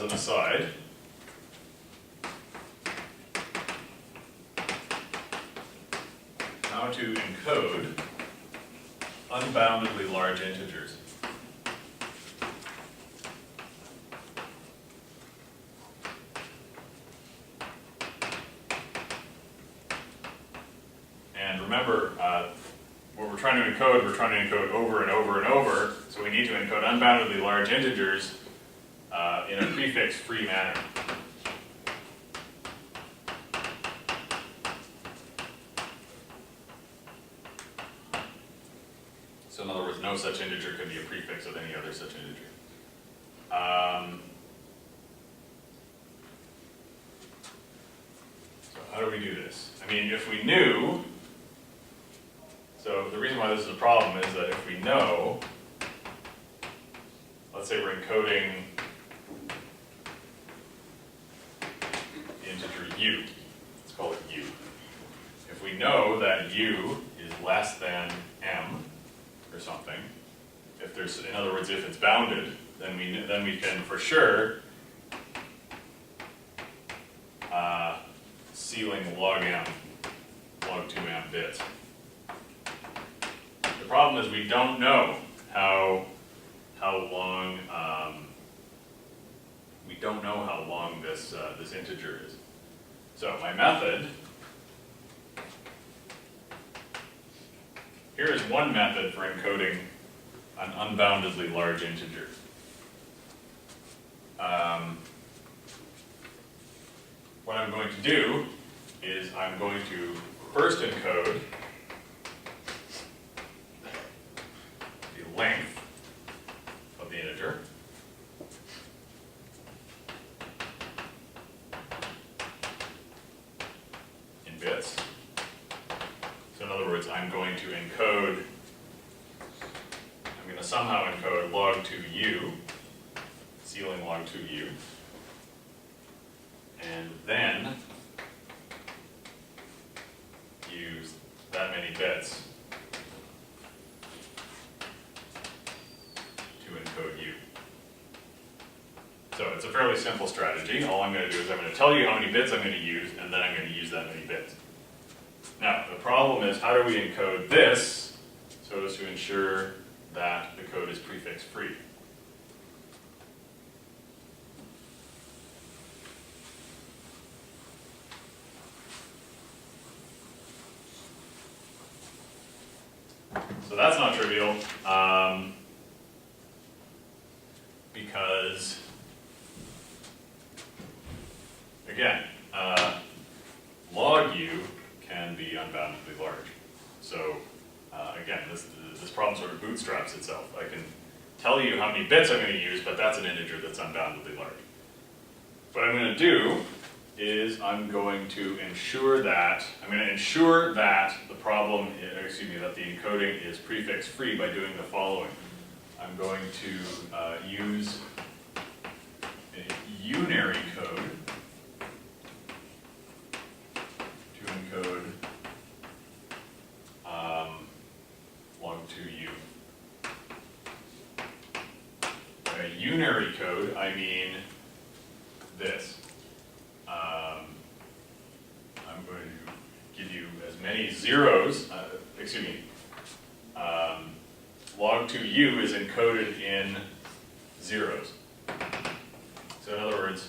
as an aside, how to encode unboundedly large integers. And remember, what we're trying to encode over and over and over, so we need to encode unboundedly large integers in a prefix-free manner. So in other words, no such integer can be a prefix of any other such integer. So how do we do this? I mean, if we knew, so the reason why this is a problem is that if we know, let's say we're encoding the integer u, let's call it u. If we know that u is less than m, or something, if there's, in other words, if it's bounded, then we can for sure ceiling log m, log 2m bits. The problem is we don't know how long this this integer is. So my method. Here is one method for encoding an unboundedly large integer. What I'm going to do is I'm going to first encode the length of the integer. In bits. So in other words, I'm going to somehow encode log 2u, ceiling log 2u, and then use that many bits to encode u. So it's a fairly simple strategy. All I'm going to do is I'm going to tell you how many bits I'm going to use, and then I'm going to use that many bits. Now, the problem is, how do we encode this so as to ensure that the code is prefix-free? So that's not trivial, because, again, log u can be unboundedly large. So again, this problem sort of bootstraps itself. I can tell you how many bits I'm going to use, but that's an integer that's unboundedly large. What I'm going to do is I'm going to ensure that the problem, that the encoding is prefix-free by doing the following. I'm going to use a unary code to encode log 2u. By unary code, I mean this. I'm going to give you as many zeros, log 2u is encoded in zeros. So in other words,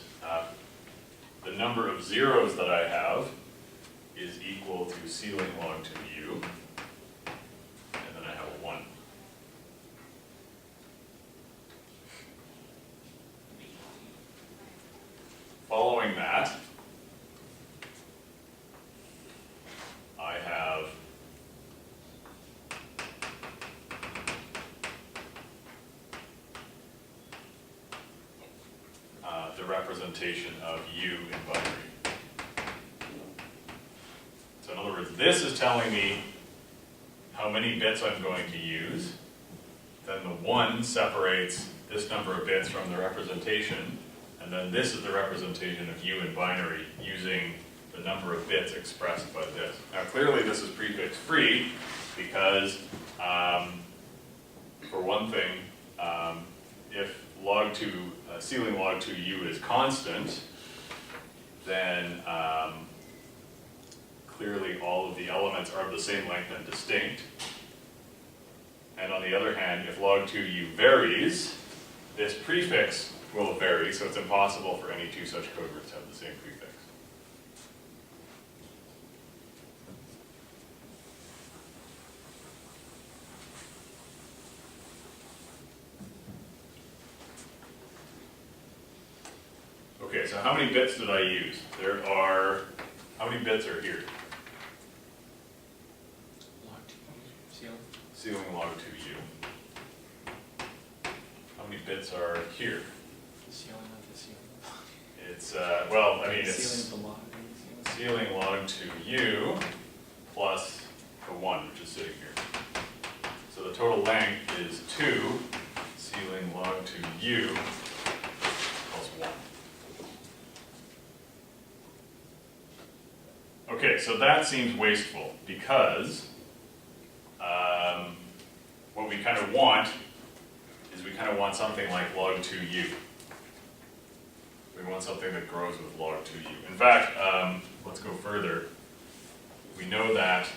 the number of zeros that I have is equal to ceiling log 2u, and then I have a 1. Following that, I have the representation of u in binary. So in other words, this is telling me how many bits I'm going to use. Then the 1 separates this number of bits from the representation. And then this is the representation of u in binary using the number of bits expressed by this. Now clearly this is prefix-free because, for one thing, if ceiling log 2u is constant, then clearly all of the elements are of the same length and distinct. And on the other hand, if log 2u varies, this prefix will vary, so it's impossible for any two such code words to have the same prefix. Okay, so how many bits did I use? How many bits are here? Log 2, Ceiling log 2u. How many bits are here? the ceiling of the ceiling. It's, well, I mean, The it's ceiling of the ceiling. ceiling log 2u plus the 1, which is sitting here. So the total length is 2 ceiling log 2u plus 1. Okay, so that seems wasteful because what we kind of want is we kind of want something like log 2u. We want something that grows with log 2u. In fact, let's go further. We know that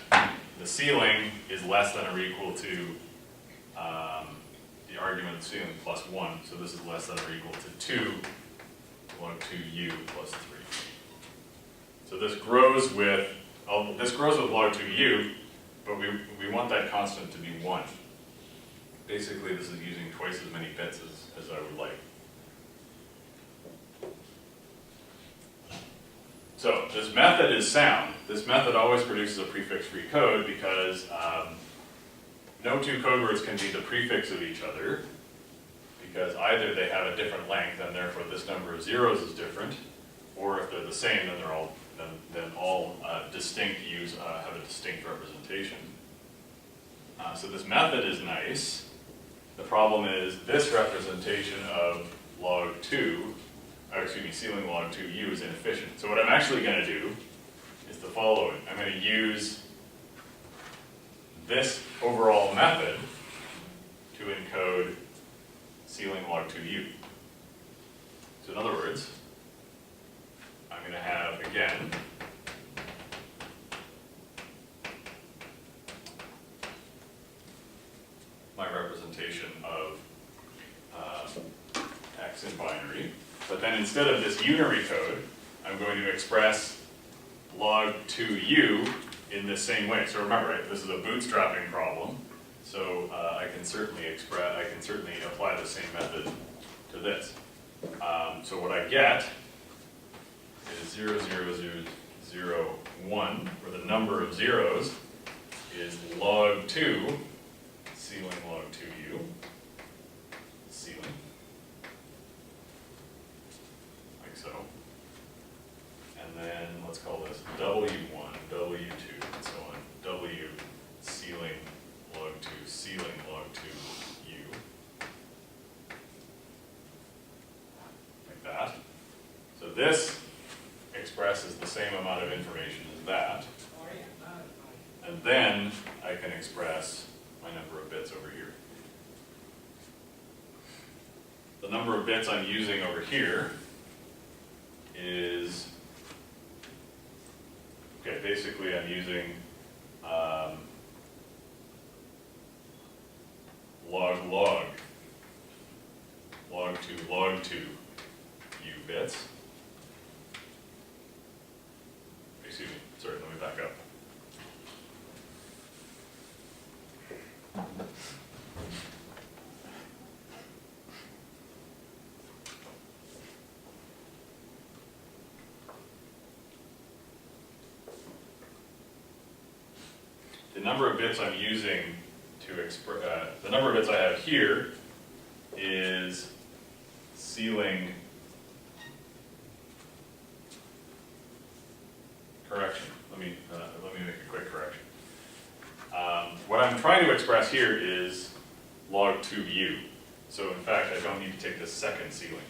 the ceiling is less than or equal to the argument of the ceiling plus 1, so this is less than or equal to 2 log 2u plus 3. So this grows with log 2u, but we want that constant to be 1. Basically, this is using twice as many bits as I would like. So this method is sound. This method always produces a prefix-free code because no two code words can be the prefix of each other, because either they have a different length and therefore this number of zeros is different, or if they're the same, then all distinct u's have a distinct representation. So this method is nice. The problem is this representation of ceiling log 2u is inefficient. So what I'm actually going to do is the following. I'm going to use this overall method to encode ceiling log 2u. So in other words, I'm going to have, again, my representation of x in binary. But then instead of this unary code, I'm going to express log 2u in this same way. So remember, right, this is a bootstrapping problem. So I can certainly apply the same method to this. So what I get is 0, 0, 0, 0, 1, where the number of zeros is log 2 ceiling log 2u, ceiling, like so. And then let's call this w1, w2, and so on. W ceiling log 2, ceiling log 2u. Like that. So this expresses the same amount of information as that. And then I can express my number of bits over here. The number of bits I'm using over here is, okay, basically I'm using log 2 u bits. Excuse me, sorry, let me back up. The number of bits I'm using to express, the number of bits I have here is ceiling, correction. Let me make a quick correction. What I'm trying to express here is log 2u. So in fact, I don't need to take the second ceiling.